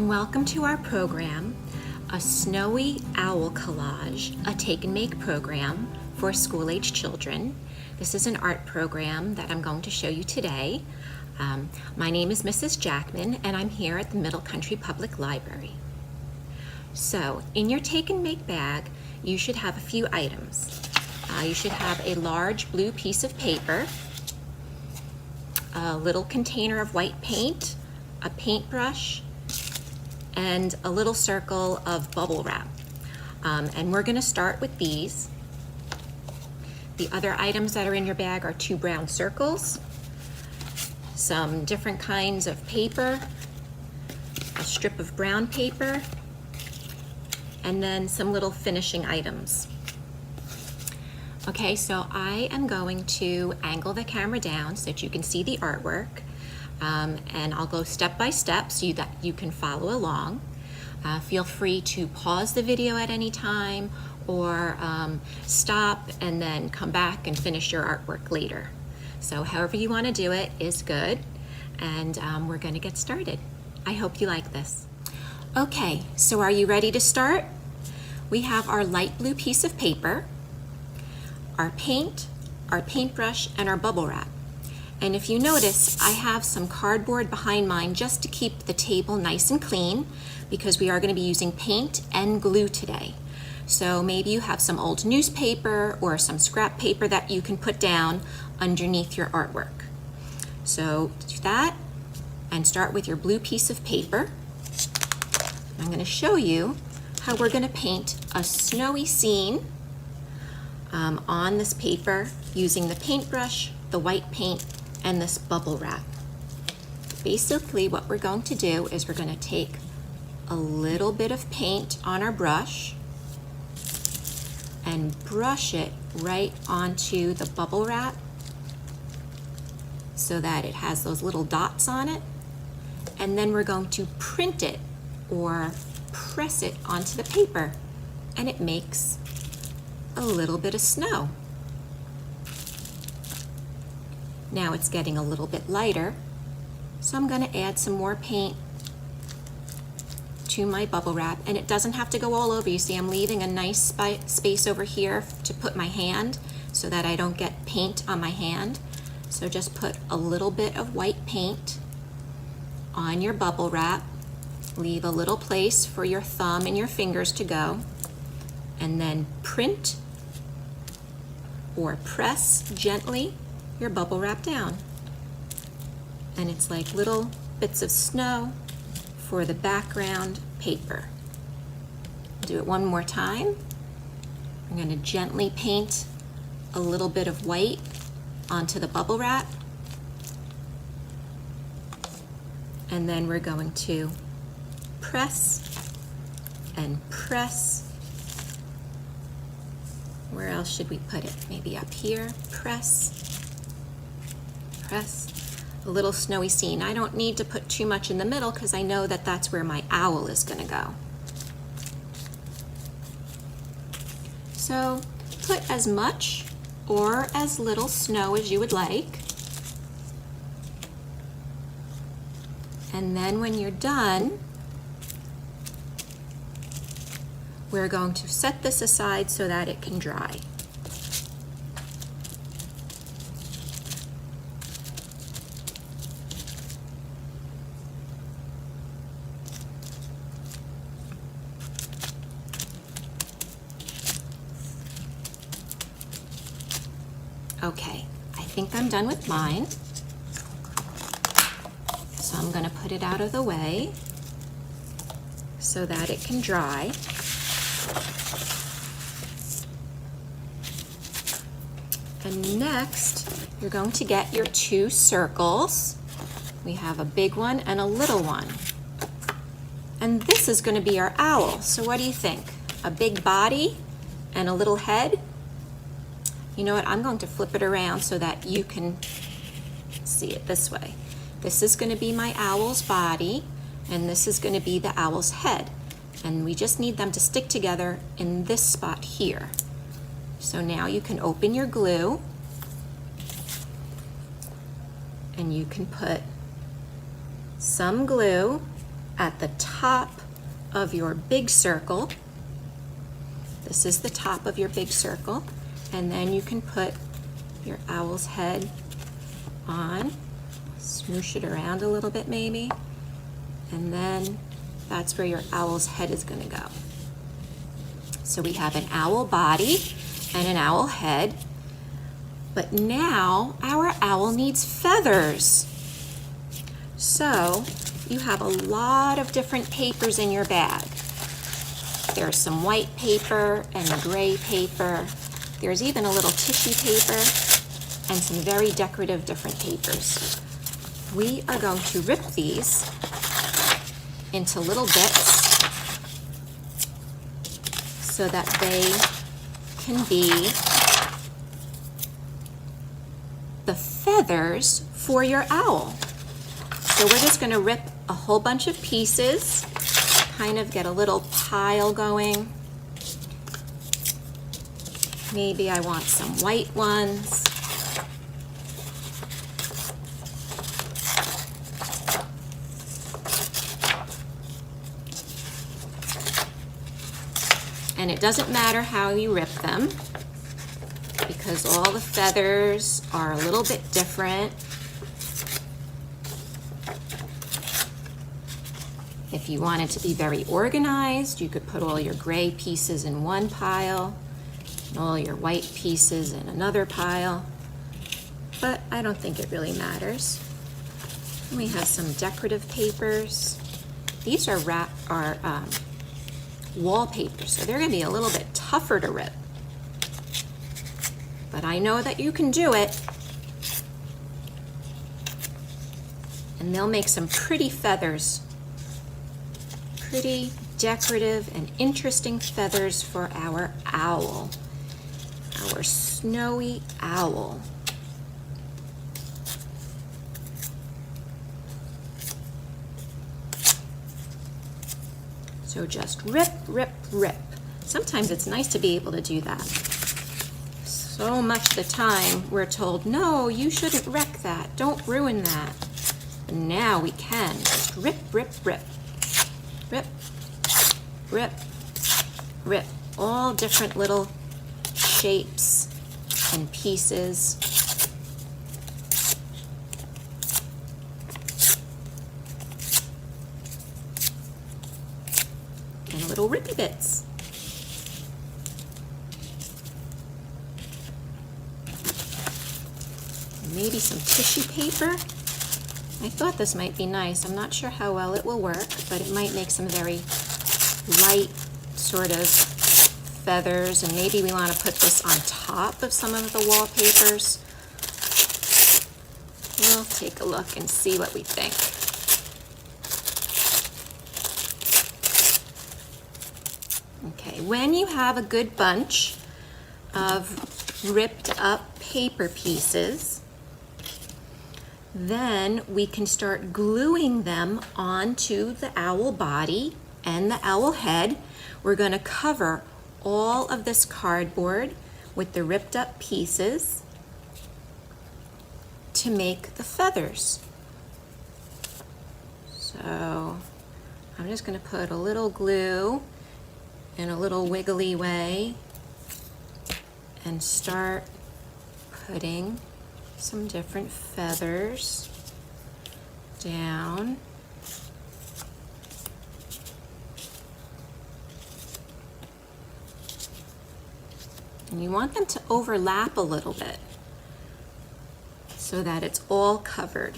and welcome to our program, A Snowy Owl Collage, a take and make program for school-age children. This is an art program that I'm going to show you today. My name is Mrs. Jackman and I'm here at the Middle Country Public Library. So in your take and make bag, you should have a few items. You should have a large blue piece of paper, a little container of white paint, a paintbrush, and a little circle of bubble wrap. And we're going to start with these. The other items that are in your bag are 2 brown circles, some different kinds of paper, a strip of brown paper, and then some little finishing items. Okay, so I am going to angle the camera down so that you can see the artwork. And I'll go step by step so that you can follow along. Feel free to pause the video at any time or stop and then come back and finish your artwork later. So however you want to do it is good, and we're going to get started. I hope you like this. Okay, so are you ready to start? We have our light blue piece of paper, our paint, our paintbrush, and our bubble wrap. And if you notice, I have some cardboard behind mine just to keep the table nice and clean, because we are going to be using paint and glue today. So maybe you have some old newspaper or some scrap paper that you can put down underneath your artwork. So do that and start with your blue piece of paper. I'm going to show you how we're going to paint a snowy scene on this paper using the paintbrush, the white paint, and this bubble wrap. Basically what we're going to do is we're going to take a little bit of paint on our brush and brush it right onto the bubble wrap so that it has those little dots on it, and then we're going to print it or press it onto the paper, and it makes a little bit of snow. Now it's getting a little bit lighter, so I'm going to add some more paint to my bubble wrap, and it doesn't have to go all over. You see, I'm leaving a nice space over here to put my hand so that I don't get paint on my hand. So just put a little bit of white paint on your bubble wrap, leave a little place for your thumb and your fingers to go, and then print or press gently your bubble wrap down. And it's like little bits of snow for the background paper. Do it one more time. I'm going to gently paint a little bit of white onto the bubble wrap. And then we're going to press and press. Where else should we put it? Maybe up here. Press. Press. A little snowy scene. I don't need to put too much in the middle because I know that that's where my owl is going to go. So put as much or as little snow as you would like. And then when you're done, we're going to set this aside so that it can dry. Okay, I think I'm done with mine. So I'm going to put it out of the way so that it can dry. And next, you're going to get your 2 circles. We have a big one and a little one. And this is going to be our owl. So what do you think? A big body and a little head? You know what, I'm going to flip it around so that you can see it this way. This is going to be my owl's body, and this is going to be the owl's head. And we just need them to stick together in this spot here. So now you can open your glue, and you can put some glue at the top of your big circle. This is the top of your big circle, and then you can put your owl's head on, smoosh it around a little bit maybe, and then that's where your owl's head is going to go. So we have an owl body and an owl head, but now our owl needs feathers. So you have a lot of different papers in your bag. There's some white paper and gray paper. There's even a little tissue paper and some very decorative different papers. We are going to rip these into little bits so that they can be the feathers for your owl. So we're just going to rip a whole bunch of pieces, kind of get a little pile going. Maybe I want some white ones. And it doesn't matter how you rip them, because all the feathers are a little bit different. If you wanted to be very organized, you could put all your gray pieces in one pile and all your white pieces in another pile, but I don't think it really matters. We have some decorative papers. These are wallpaper, so they're going to be a little bit tougher to rip. But I know that you can do it. And they'll make some pretty feathers. Pretty decorative and interesting feathers for our owl. Our snowy owl. So just rip, rip, rip. Sometimes it's nice to be able to do that. So much of the time we're told, no, you shouldn't wreck that. Don't ruin that. But now we can. Just rip, rip, rip. Rip, rip, rip. All different little shapes and pieces. And little rippy bits. Maybe some tissue paper. I thought this might be nice. I'm not sure how well it will work, but it might make some very light sort of feathers, and maybe we want to put this on top of some of the wallpapers. We'll take a look and see what we think. Okay, when you have a good bunch of ripped up paper pieces, then we can start gluing them onto the owl body and the owl head. We're going to cover all of this cardboard with the ripped up pieces to make the feathers. So I'm just going to put a little glue in a little wiggly way and start putting some different feathers down. And you want them to overlap a little bit so that it's all covered.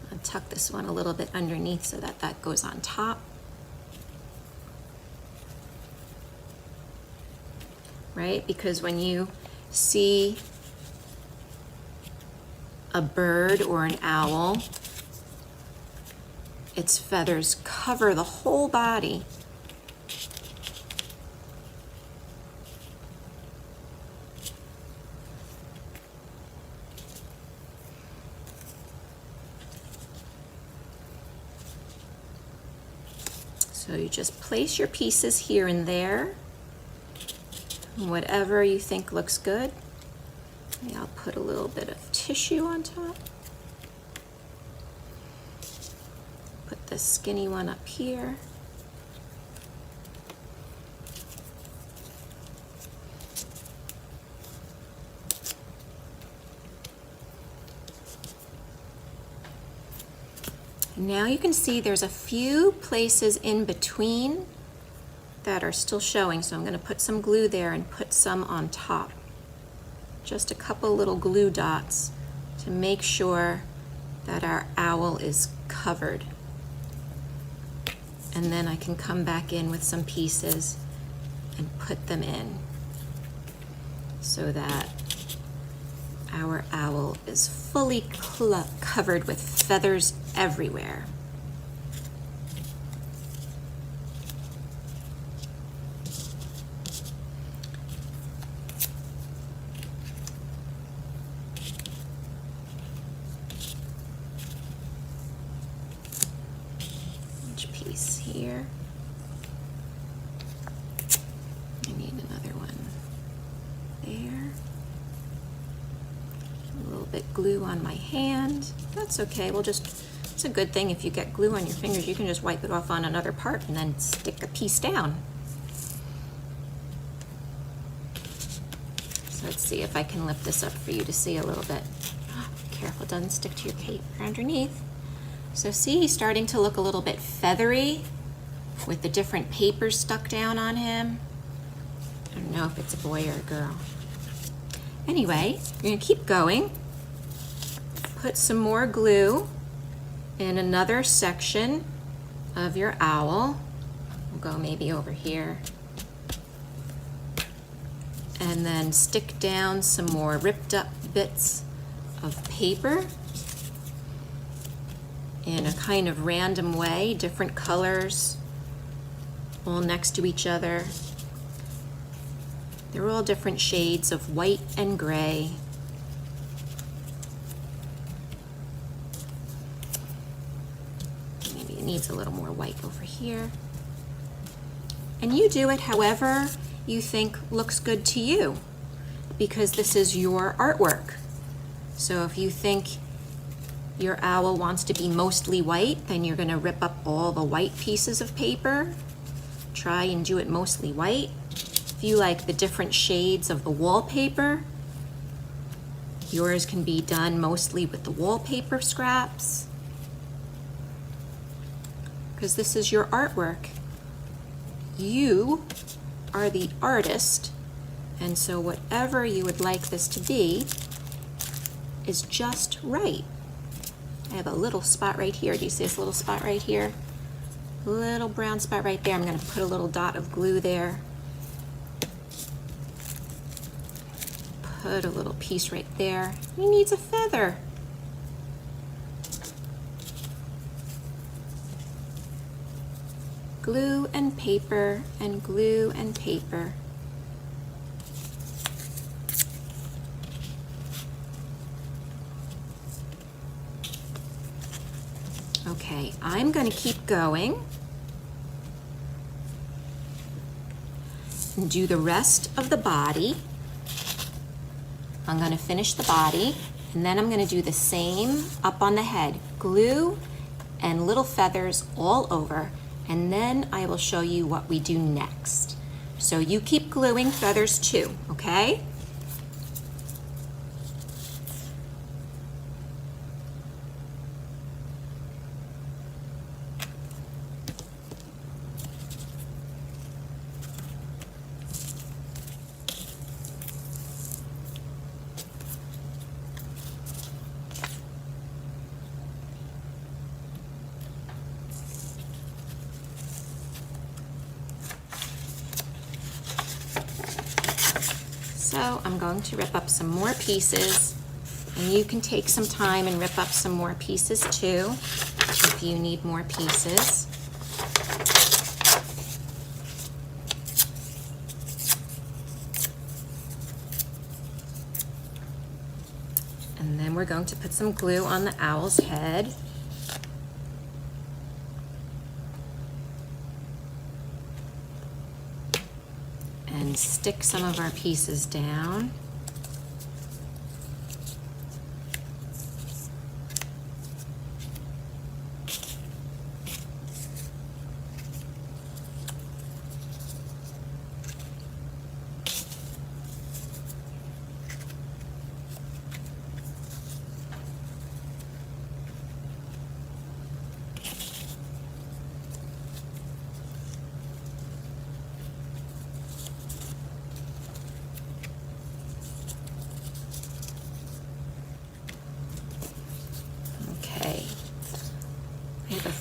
I'll tuck this one a little bit underneath so that that goes on top. Right? Because when you see a bird or an owl, its feathers cover the whole body. So you just place your pieces here and there, whatever you think looks good. Maybe I'll put a little bit of tissue on top. Put put the skinny one up here. Now you can see there's a few places in between that are still showing, so I'm going to put some glue there and put some on top. Just a couple little glue dots to make sure that our owl is covered. And then I can come back in with some pieces and put them in so that our owl is fully covered with feathers everywhere. Each piece here. I need another one there. A little bit glue on my hand. That's okay. It's a good thing if you get glue on your fingers, you can just wipe it off on another part and then stick a piece down. So let's see if I can lift this up for you to see a little bit. Oh, careful, it doesn't stick to your paper underneath. So see, he's starting to look a little bit feathery with the different papers stuck down on him. I don't know if it's a boy or a girl. Anyway, you're gonna keep going. Put some more glue in another section of your owl. We'll go maybe over here. And then stick down some more ripped up bits of paper in a kind of random way, different colors, all next to each other. They're all different shades of white and gray. Maybe it needs a little more white over here. And you do it however you think looks good to you, because this is your artwork. So if you think your owl wants to be mostly white, then you're going to rip up all the white pieces of paper. Try and do it mostly white. If you like the different shades of the wallpaper, yours can be done mostly with the wallpaper scraps, because this is your artwork. You are the artist, and so whatever you would like this to be is just right. I have a little spot right here. Do you see this little spot right here? Little brown spot right there. I'm going to put a little dot of glue there. Put a little piece right there. He needs a feather. Glue and paper and glue and paper. Okay, I'm going to keep going and do the rest of the body. I'm going to finish the body, and then I'm going to do the same up on the head. Glue and little feathers all over, and then I will show you what we do next. So you keep gluing feathers too, okay? So I'm going to rip up some more pieces, and you can take some time and rip up some more pieces too if you need more pieces. And then we're going to put some glue on the owl's head. And stick some of our pieces down.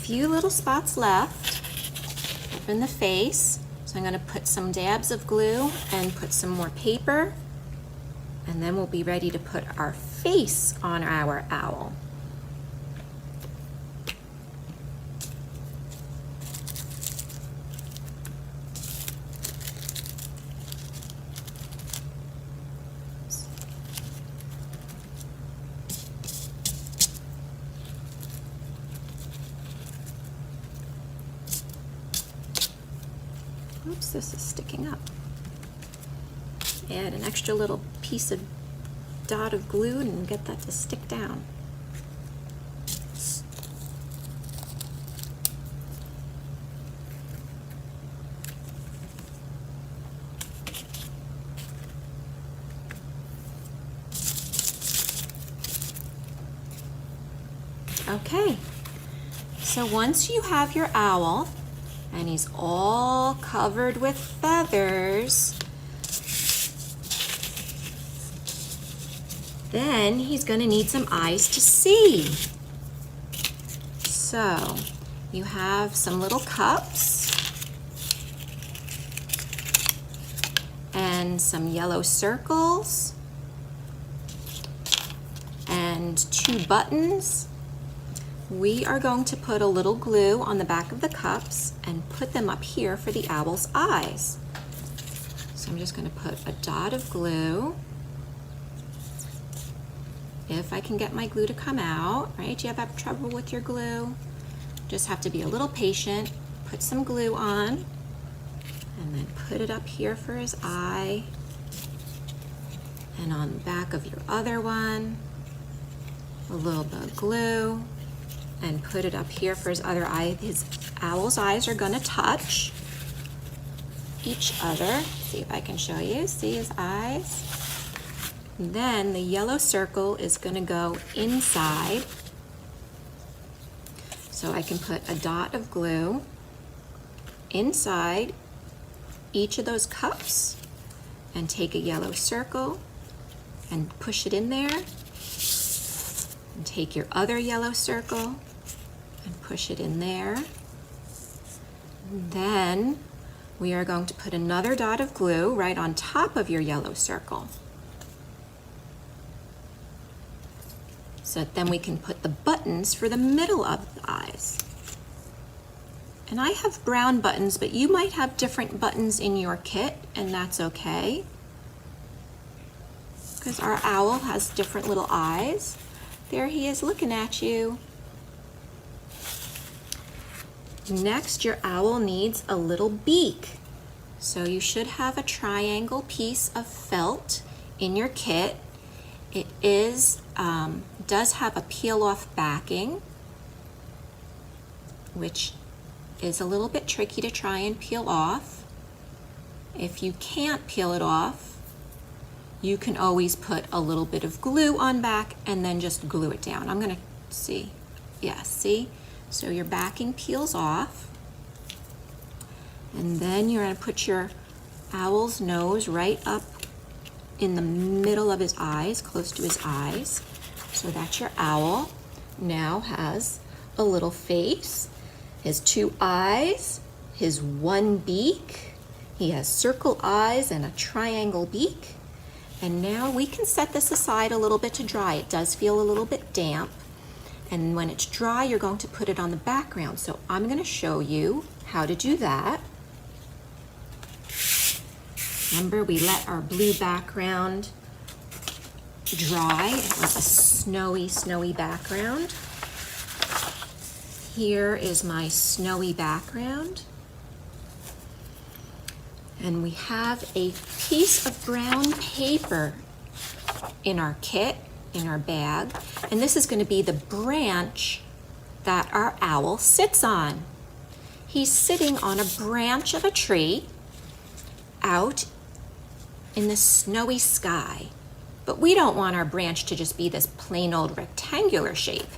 few little spots left up in the face. So I'm going to put some dabs of glue and put some more paper, and then we'll be ready to put our face on our owl. Oops, this is sticking up. Add an extra little piece of dot of glue and get that to stick down. Okay, so once you have your owl, and he's all covered with feathers, then he's going to need some eyes to see. So you have some little cups and some yellow circles and 2 buttons. We are going to put a little glue on the back of the cups and put them up here for the owl's eyes. So I'm just going to put a dot of glue. If I can get my glue to come out, right? Do you have trouble with your glue? Just have to be a little patient. Put some glue on and then put it up here for his eye. And on the back of your other one, a little bit of glue. And put it up here for his other eye. His owl's eyes are gonna touch each other. See if I can show you. See his eyes? And then the yellow circle is gonna go inside. So I can put a dot of glue inside each of those cups and take a yellow circle and push it in there. And take your other yellow circle and push it in there. And then we are going to put another dot of glue right on top of your yellow circle. So that then we can put the buttons for the middle of the eyes. And I have brown buttons, but you might have different buttons in your kit, and that's okay. Because our owl has different little eyes. There he is looking at you. Next, your owl needs a little beak. So you should have a triangle piece of felt in your kit. It does have a peel-off backing, which is a little bit tricky to try and peel off. If you can't peel it off, you can always put a little bit of glue on back and then just glue it down. I'm gonna see. Yeah, see? So your backing peels off. And then you're gonna put your owl's nose right up in the middle of his eyes, close to his eyes. So that your owl now has a little face, his 2 eyes, his 1 beak. He has circle eyes and a triangle beak. And now we can set this aside a little bit to dry. It does feel a little bit damp. And when it's dry, you're going to put it on the background. So I'm going to show you how to do that. Remember, we let our blue background dry. It was a snowy, snowy background. Here is my snowy background. And we have a piece of brown paper in our kit, in our bag. And this is going to be the branch that our owl sits on. He's sitting on a branch of a tree out in the snowy sky. But we don't want our branch to just be this plain old rectangular shape.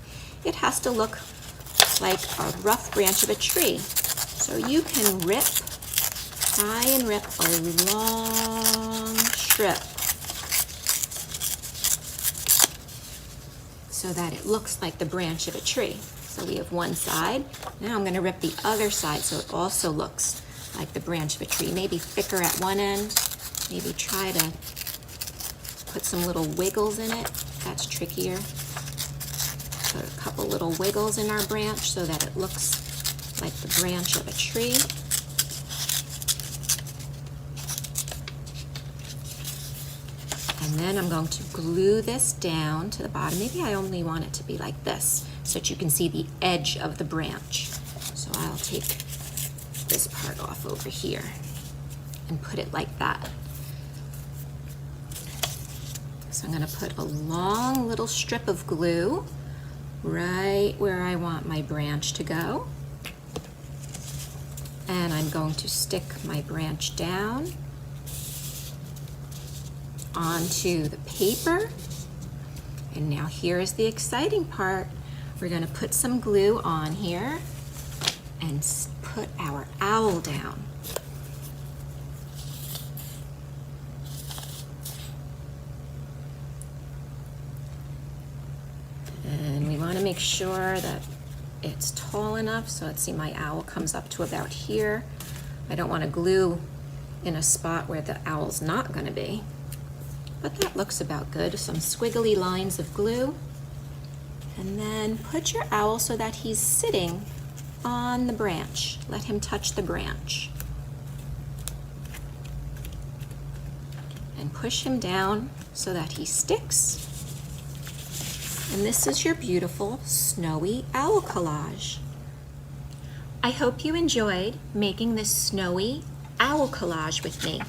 It has to look like a rough branch of a tree. So you can try and rip a long strip so that it looks like the branch of a tree. So we have one side. Now I'm going to rip the other side so it also looks like the branch of a tree. Maybe thicker at one end. Maybe try to put some little wiggles in it. That's trickier. Put a couple little wiggles in our branch so that it looks like the branch of a tree. And then I'm going to glue this down to the bottom. Maybe I only want it to be like this so that you can see the edge of the branch. So I'll take this part off over here and put it like that. So I'm going to put a long little strip of glue right where I want my branch to go. And I'm going to stick my branch down onto the paper. And now here's the exciting part. We're going to put some glue on here and put our owl down. And we want to make sure that it's tall enough. So let's see, my owl comes up to about here. I don't want to glue in a spot where the owl's not going to be. But that looks about good. Some squiggly lines of glue. And then put your owl so that he's sitting on the branch. Let him touch the branch. And push him down so that he sticks. And this is your beautiful snowy owl collage. I hope you enjoyed making this snowy owl collage with me.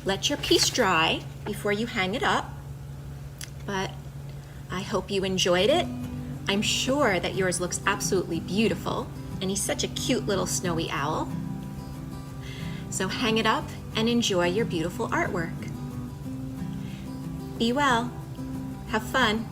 Let your piece dry before you hang it up, but I hope you enjoyed it. I'm sure that yours looks absolutely beautiful, and he's such a cute little snowy owl. So hang it up and enjoy your beautiful artwork. Be well. Have fun.